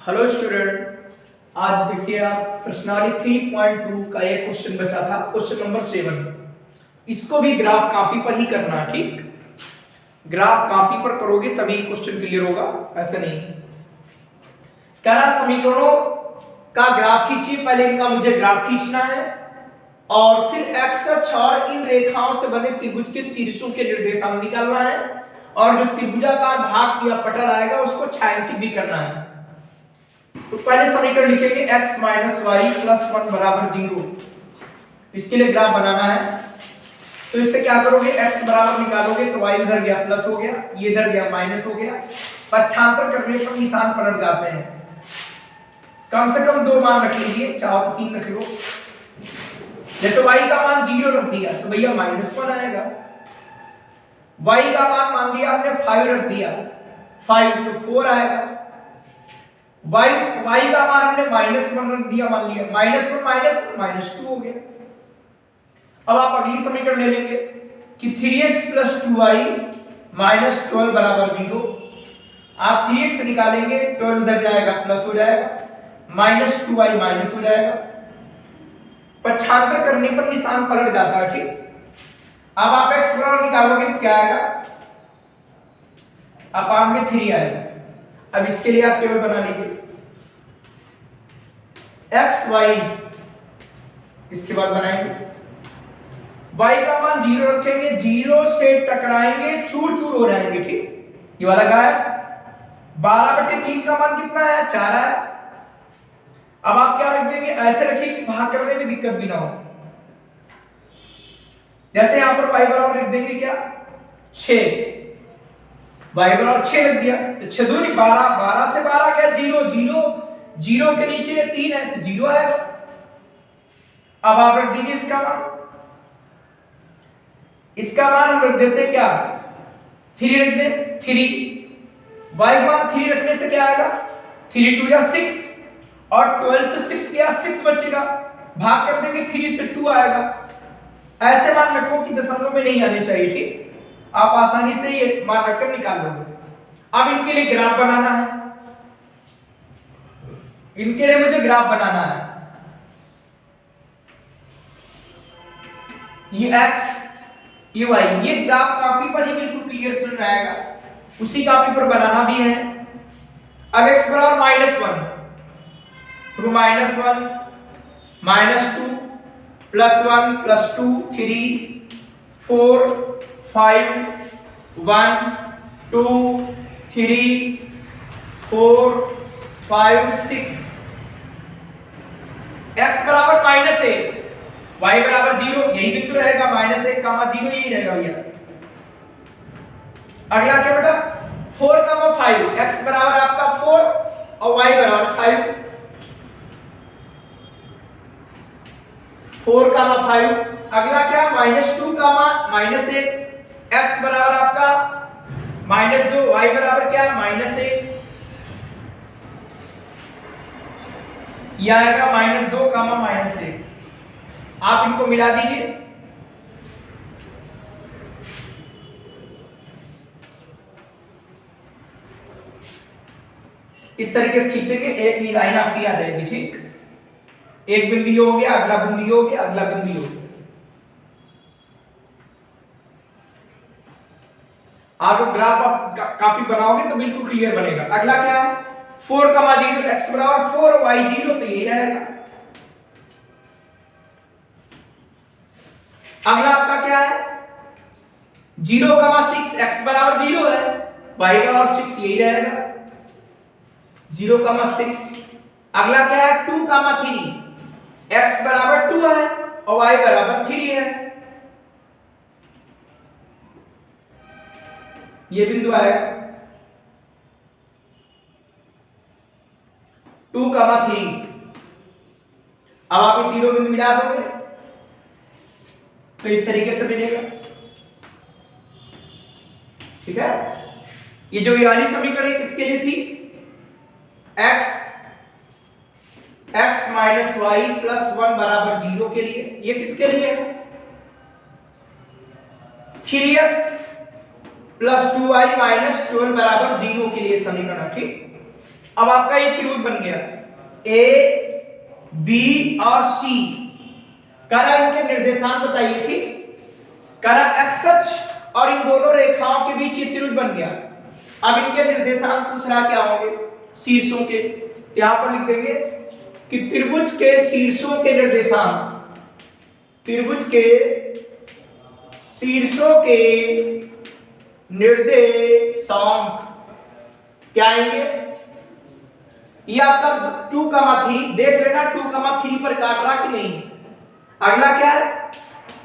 Hello student, आज देखिए आप प्रश्नावली 3.2 का एक क्वेश्चन बचा था, क्वेश्चन नंबर 7। इसको भी ग्राफ कॉपी पर ही करना है। ठीक, ग्राफ कॉपी पर करोगे तभी क्वेश्चन क्लियर होगा, ऐसा नहीं। कह रहा समीकरणों का ग्राफ खींचिए। पहले इनका मुझे ग्राफ खींचना है और फिर एक्स अक्ष और इन रेखाओं से बने त्रिभुज के शीर्षों के निर्देशांक निकालना है और जो त्रिभुजाकार भाग या पटल आएगा उसको छायांकित भी करना है। तो पहले समीकरण लिखेंगे x माइनस वाई प्लस 1 बराबर 0। इसके लिए ग्राफ बनाना है। तो इससे क्या करोगे, x बराबर निकालोगे तो y इधर गया प्लस हो गया, ये इधर गया माइनस हो गया। पक्षांतर करने पर निशान पलट जाते हैं। कम से कम 2 मान रख लीजिए, चाहो तो 3 रख लो। जैसे y का मान 0 रख दिया तो भैया -1 आएगा। y का मान लिया आपने 5 रख दिया, 5 तो 4 आएगा। y का मान हमने -1 रख दिया, मान लिया -1 -2 हो गया। अब आप अगली समीकरण ले लेंगे कि 3x + 2y - 12 बराबर 0। आप 3x निकालेंगे, 12 उधर जाएगा प्लस हो जाएगा, -2y माइनस हो जाएगा। पक्षांतर करने पर निशान पलट जाता है। ठीक, अब आप x बराबर निकालोगे तो क्या आएगा, अपान में 3 आएगा। अब इसके लिए आप टेबल बना लीजिए x y, इसके बाद बनाएंगे y का मान 0 रखेंगे, 0 से टकराएंगे, चूर चूर हो जाएंगे। ठीक, ये वाला क्या है, 12/3 का मान कितना है, 4 है। अब आप क्या रख देंगे, ऐसे रखिए कि भाग करने में दिक्कत भी ना हो। जैसे यहां पर y बराबर लिख देंगे क्या, 6, y बराबर 6 लिख दिया तो 6 दूनी 12, 12 से 12 क्या 0, 0 0 के नीचे 3 है तो 0 आएगा। अब आप रख दीजिए इसका मान, इसका मान हम रख देते हैं क्या, 3 रख दे, 3 y मान 3 रखने से क्या आएगा, 3 2 या 6 और 12 से 6 गया 6 बचेगा, भाग कर देंगे 3 से 2 आएगा। ऐसे मान रखो कि दशमलव में नहीं आने चाहिए। ठीक, आप आसानी से ये मान रखकर निकाल लोगे। अब इनके लिए ग्राफ बनाना है, इनके लिए मुझे ग्राफ बनाना है। ये x ये y, ये ग्राफ कॉपी पर ही बिल्कुल क्लियर सुन जाएगा, उसी कॉपी पर बनाना भी है। अब x बराबर -1 तो -1 -2 +1 +2 3 4 5 1 2 3 4 5 6। x बराबर -1 y बराबर 0, यही बिंदु रहेगा, -1 0 यही रहेगा भैया। अगला क्या बेटा, 4 5, x बराबर आपका 4 और y बराबर 5, 4 5। अगला क्या, -2 -1, x बराबर आपका -2, y बराबर क्या, -1, यह आएगा -2 -1। आप इनको मिला दीजिए, इस तरीके से खींचेंगे, एक ही लाइन आपकी आ जाएगी। ठीक, एक बिंदु ये हो गया, अगला बिंदु ये हो गया, अगला बिंदु ये हो गया। आप ग्राफ आप कॉपी बनाओगे तो बिल्कुल क्लियर बनेगा। अगला क्या है, 4 0, x बराबर 4 y 0 तो यही रहेगा। अगला आपका क्या है, 0 6, x बराबर 0 है, y बराबर 6 यही रहेगा, 0 6। अगला क्या है, 2 3, x बराबर 2 है और y बराबर 3 है, ये बिंदु आएगा 2 3। अब आप ये तीनों बिंदु मिला दोगे तो इस तरीके से मिलेगा। ठीक है, ये जो वाली समीकरण किसके लिए थी, x - y + 1 बराबर 0 के लिए। ये किसके लिए है, 3x + 2y - 12 बराबर 0 के लिए समीकरण। ठीक, अब आपका ये त्रिभुज बन गया ए बी और सी। करा इनके निर्देशांक बताइए, ठीक। करा एक्स अक्ष और इन दोनों रेखाओं के बीच ये त्रिभुज बन गया। अब इनके निर्देशांक पूछ रहा क्या होंगे, शीर्षों के। तो यहां पर लिख देंगे कि त्रिभुज के शीर्षों के निर्देशांक, त्रिभुज के शीर्षों के निर्देशांक क्या आएंगे, ये आपका 2,3 देख लेना, 2,3 पर काट रहा कि नहीं। अगला क्या है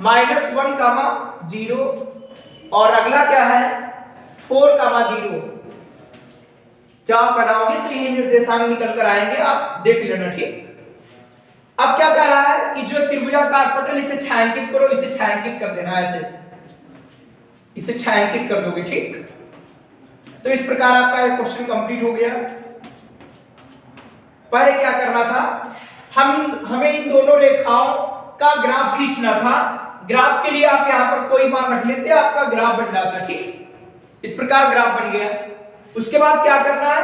-1,0 और अगला क्या है 4,0। जब आप बनाओगे तो ये निर्देशांक निकल कर आएंगे, आप देख लेना, ठीक। अब क्या कह रहा है कि जो त्रिभुजाकार पटल इसे छायांकित करो, इसे छायांकित कर देना, ऐसे इसे छायांकित कर दोगे, ठीक। तो इस प्रकार आपका एक क्वेश्चन कंप्लीट हो गया। पहले क्या करना था, हमें इन दोनों रेखाओं का ग्राफ खींचना था। ग्राफ के लिए आप यहां पर कोई मान रख लेते, आपका ग्राफ बन जाता, ठीक। इस प्रकार ग्राफ बन गया। उसके बाद क्या करना है,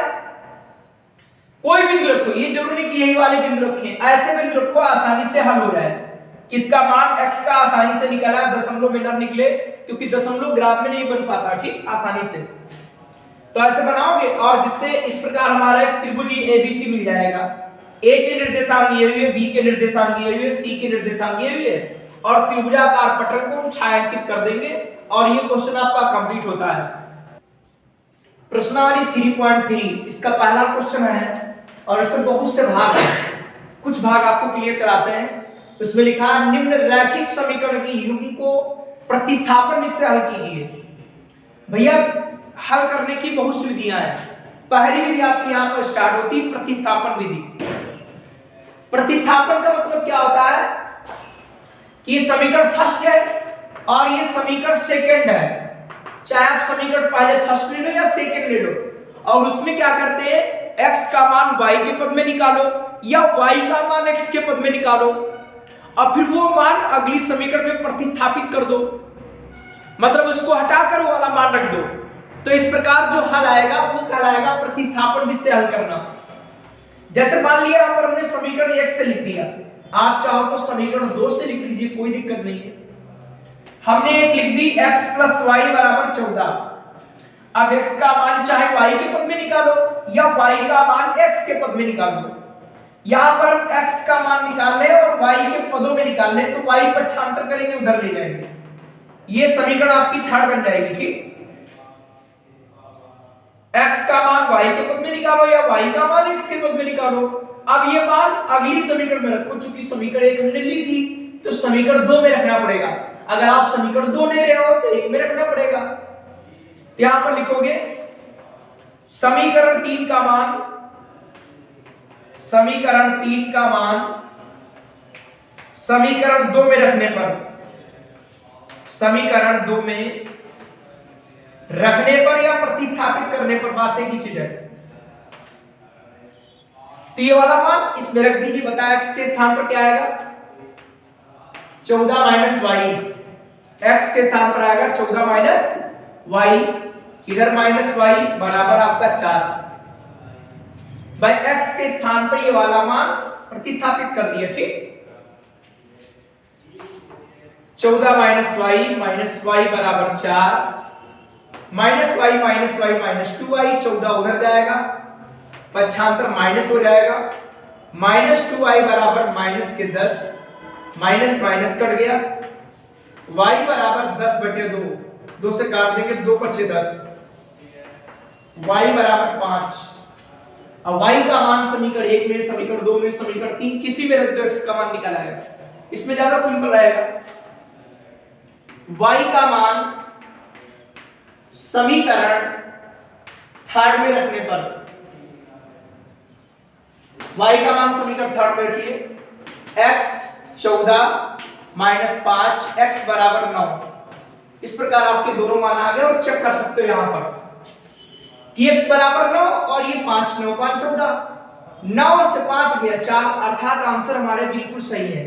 कोई बिंदु रखो, ये जरूरी नहीं कि यही वाले बिंदु रखें, ऐसे बिंदु रखो आसानी से हल हो जाए। किसका मान x का आसानी से निकला, दशमलव में न निकले, क्योंकि दशमलव ग्राफ में नहीं बन पाता, ठीक, आसानी से। तो ऐसे बनाओगे और जिससे इस प्रकार हमारा एक त्रिभुज एबीसी मिल जाएगा। ए के निर्देशांक ये हुए, बी के निर्देशांक ये हुए, सी के निर्देशांक ये हुए, और त्रिभुजाकार पटल को हम छायांकित कर देंगे और ये क्वेश्चन आपका कंप्लीट होता है। प्रश्नावली 3.3 इसका पहला क्वेश्चन है और इसमें बहुत से भाग हैं, कुछ भाग आपको क्लियर कराते हैं। उसमें लिखा है निम्न रैखिक समीकरण की युग्म को प्रतिस्थापन विधि से हल कीजिए। भैया हल करने की बहुत सी विधियां हैं। पहली विधि आपकी यहां पर स्टार्ट होती है प्रतिस्थापन विधि। प्रतिस्थापन का मतलब क्या होता है कि ये समीकरण फर्स्ट है और ये समीकरण सेकंड है। चाहे आप समीकरण पहले फर्स्ट ले लो या सेकंड ले लो, और उसमें क्या करते हैं, x का मान y के पद में निकालो या y का मान x के पद में निकालो और फिर वो मान अगली समीकरण में प्रतिस्थापित कर दो, मतलब उसको हटाकर वो वाला मान रख दो। तो इस प्रकार जो हल आएगा वो कहलाएगा प्रतिस्थापन विधि से हल करना। जैसे मान लिया यहां पर हमने समीकरण 1 से लिख दिया, आप चाहो तो समीकरण 2 से लिख लीजिए, कोई दिक्कत नहीं है। हमने एक लिख दी x + y = 14। अब x का मान चाहे y के पद में निकालो या y का मान x के पद में निकालो। यहां पर हम x का मान निकाल लें और y के पदों में निकाल लें, तो y पक्षांतर करेंगे, उधर ले जाएंगे। ये समीकरण आपकी थर्ड बन जाएगी, ठीक। x का मान y के पद में निकालो या y का मान x के पद में निकालो। अब ये मान अगली समीकरण में रखो, चूंकि समीकरण 1 हमने ली थी तो समीकरण 2 में रखना पड़ेगा। अगर आप समीकरण 2 ले रहे हो तो 1 में रखना पड़ेगा। यहां पर लिखोगे समीकरण 3 का मान, समीकरण 3 का मान समीकरण 2 में रखने पर, समीकरण 2 में रखने पर या प्रतिस्थापित करने पर, बातें की चीज है। तो ये वाला मान इसमें रख दीजिए। बताया x के स्थान पर क्या आएगा 14 - y, x के स्थान पर आएगा 14 - y, इधर -y बराबर आपका 4। भाई x के स्थान पर ये वाला मान प्रतिस्थापित कर दिया, ठीक। 14 - y बराबर 4, -y -y -2i, 14 उधर जाएगा, पक्षांतर माइनस हो जाएगा, -2i बराबर -10, माइनस माइनस कट गया, y बराबर 10/2, 2 से काट देंगे, 2 × 5 = 10, y बराबर 5। अब y का मान समीकरण 1 में, समीकरण 2 में, समीकरण 3 किसी में रख दो, x का मान निकल आएगा। इसमें ज्यादा सिंपल रहेगा। y का मान समीकरण थर्ड में रखने पर, y का मान समीकरण थर्ड में रखिए, x 14 - 5, x बराबर 9। इस प्रकार आपके दोनों मान आ गए और चेक कर सकते हो यहां पर कि x बराबर 9 और ये 5, 9 × 5 = 14, 9 से 5 गया 4, अर्थात आंसर हमारे बिल्कुल सही है।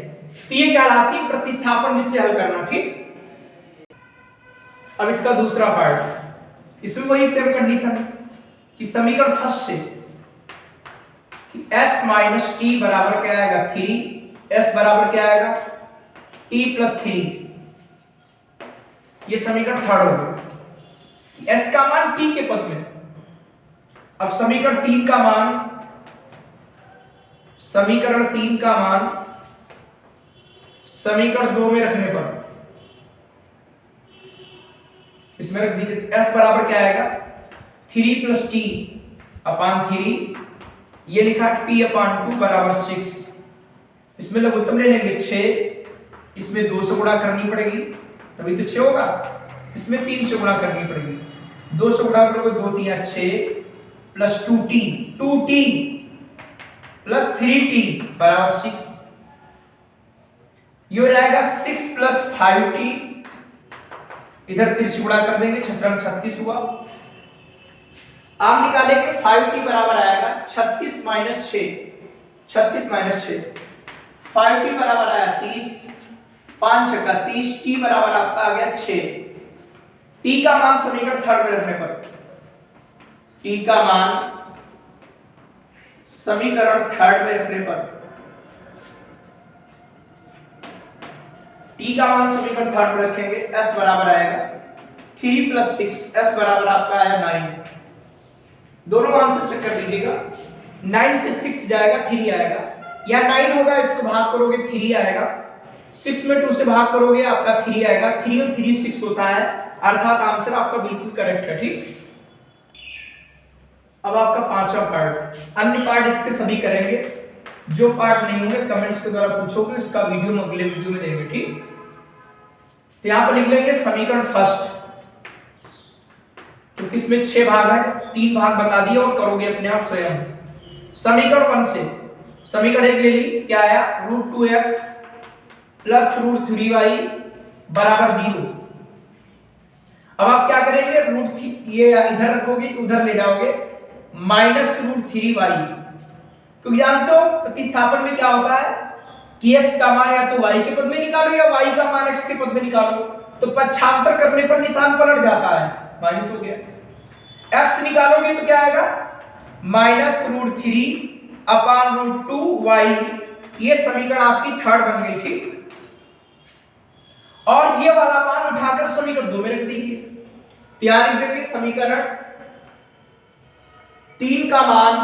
तो ये कहलाती प्रतिस्थापन विधि से हल करना, ठीक। अब इसका दूसरा पार्ट, इसमें वही सेम कंडीशन कि समीकरण फर्स्ट से कि s माइनस टी बराबर क्या आएगा 3, s बराबर क्या आएगा t प्लस 3। ये समीकरण थर्ड हो गया। s का मान t के पद में। अब समीकरण 3 का मान, समीकरण 3 का मान समीकरण 2 में रखने पर इसमें रख दीजिए। s बराबर क्या आएगा 3 प्लस टी अपान 3, ये लिखा t अपान 2 बराबर 6। इसमें लघुत्तम ले लेंगे 6, इसमें 2 से गुणा करनी पड़ेगी तभी तो 6 होगा, इसमें 3 से गुणा करनी पड़ेगी, 2 से गुणा करोगे 2 3 6 प्लस 2t प्लस 3t बराबर 6। ये हो जाएगा 6 प्लस 5t, इधर 3 से गुणा कर देंगे, 36 हुआ। आप निकालेंगे 5t बराबर आएगा 36 माइनस 6, 36 माइनस 6, 5t बराबर आया 30, 5 छक्का 30, t बराबर आपका आ गया 6। t का मान समीकरण थर्ड में रखने पर, t का मान समीकरण थर्ड में रखने पर, t का मान समीकरण थर्ड में रखेंगे, s बराबर आएगा 3 प्लस 6, s बराबर आपका आया 9। दोनों आंसर चेक कर लीजिएगा, 9 से 6 जाएगा 3 आएगा, या 9 होगा इसको भाग करोगे 3 आएगा, 6 में 2 से भाग करोगे आपका 3 आएगा, 3 और 3 6 होता है, अर्थात आंसर आपका बिल्कुल करेक्ट है। ठीक, अब आपका पांचवा पार्ट, अन्य पार्ट इसके सभी करेंगे, जो पार्ट नहीं होंगे कमेंट्स के द्वारा पूछोगे, इसका वीडियो हम अगले वीडियो में देंगे। ठीक, तो यहां पर लिख लेंगे समीकरण फर्स्ट, क्योंकि इसमें 6 भाग है, 3 भाग बता दिए और करोगे अपने आप स्वयं। समीकरण 1 से समीकरण 1 ले ली, क्या आया √2x प्लस √3y बराबर 0। अब आप क्या करेंगे, ये इधर रखोगे, उधर ले जाओगे, माइनस √3y, क्योंकि जानते हो प्रतिस्थापन में क्या होता है कि x का मान या तो y के पद में निकालो या y का मान x के पद में निकालो, तो पक्षांतर करने पर निशान पलट जाता है, माइनस हो गया। x निकालोगे तो क्या आएगा माइनस √3 अपान √2y, ये समीकरण आपकी थर्ड बन गई। ठीक, और ये वाला मान उठाकर समीकरण 2 में रख दीजिए, तैयार लिख देंगे समीकरण 3 का मान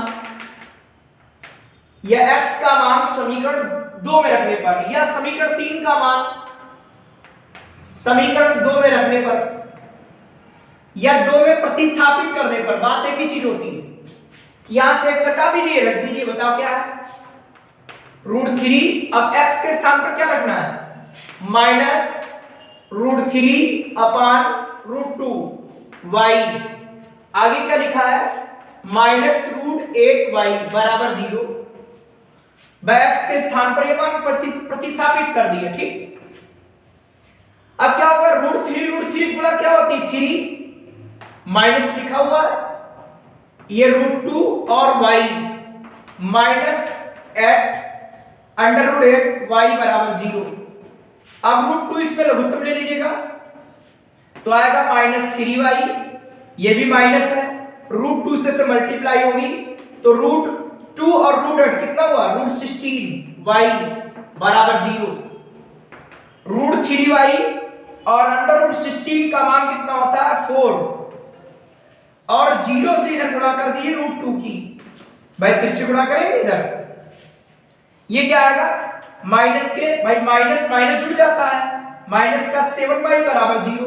या x का मान समीकरण 2 में रखने पर, या समीकरण 3 का मान समीकरण 2 में रखने पर, या 2 में प्रतिस्थापित करने पर, बात एक ही चीज होती है। यहां से x हटा दीजिए, रख दीजिए, बताओ क्या है √3। अब x के स्थान पर क्या रखना है माइनस √3 अपान √2y, आगे क्या लिखा है माइनस √8y बराबर 0। x के स्थान पर ये मान प्रतिस्थापित कर दिए। ठीक, अब क्या होगा √3 गुणा क्या होती है 3, माइनस लिखा हुआ है, ये √2 और y माइनस 8 √8 y बराबर 0। अब √2 इसमें लघुत्तम ले लीजिएगा तो आएगा माइनस 3y, ये भी माइनस है, √2 से मल्टीप्लाई होगी तो √2 और √8 कितना हुआ √16y बराबर 0। √3y और √16 का मान कितना होता है 4, और 0 से इधर गुणा कर दिए √2 की, भाई तिरछे गुणा करेंगे इधर, ये क्या आएगा माइनस के, भाई माइनस माइनस जुड़ जाता है, माइनस का 7y बराबर 0,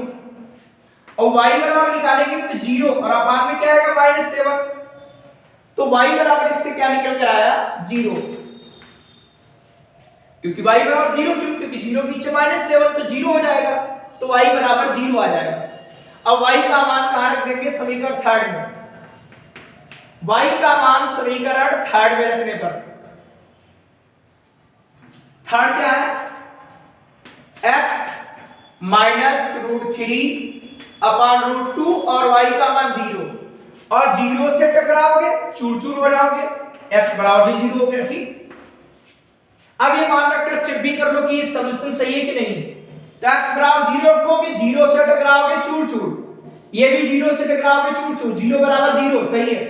और y बराबर निकालेंगे तो 0 और अपान में क्या आएगा -7, तो y बराबर इससे क्या निकल कर आया 0, क्योंकि y बराबर 0, क्योंकि 0 पीछे -7 तो 0 हो जाएगा, तो y बराबर 0 आ जाएगा। अब y का मान कहां रख देंगे समीकरण थर्ड में, y का मान समीकरण थर्ड में रखने पर, थर्ड क्या है x माइनस √3 अपान √2 और y का मान 0, और 0 से टकराओगे चूर चूर हो जाओगे, x बराबर भी 0 हो गया। ठीक, अब ये मान रखकर चेक भी कर लो कि ये सॉल्यूशन सही है कि नहीं, तो x बराबर 0 रखोगे, 0 से टकराओगे चूर चूर, ये भी 0 से टकराओगे चूर चूर, 0 बराबर 0 सही है,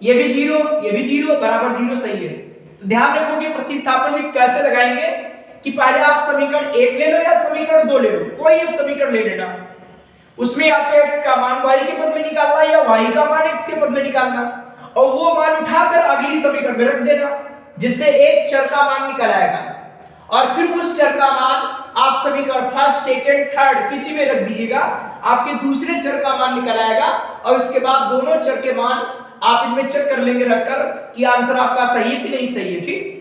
ये भी 0, ये भी 0, बराबर 0 सही है। तो ध्यान रखो कि प्रतिस्थापन भी कैसे लगाएंगे कि पहले आप समीकरण 1 ले लो या समीकरण 2 ले लो, कोई एक समीकरण ले लेना, उसमें आपको x का मान y के पद में निकालना या y का मान x के पद में निकालना, और वो मान उठाकर अगली समीकरण में रख देना, जिससे एक चर का मान निकल आएगा, और फिर उस चर का मान आप समीकरण फर्स्ट, सेकंड, थर्ड किसी में रख दीजिएगा, आपके दूसरे चर का मान निकल आएगा, और उसके बाद दोनों चर के मान आप इनमें चेक कर लेंगे रखकर कि आंसर आपका सही है कि नहीं सही है। ठीक।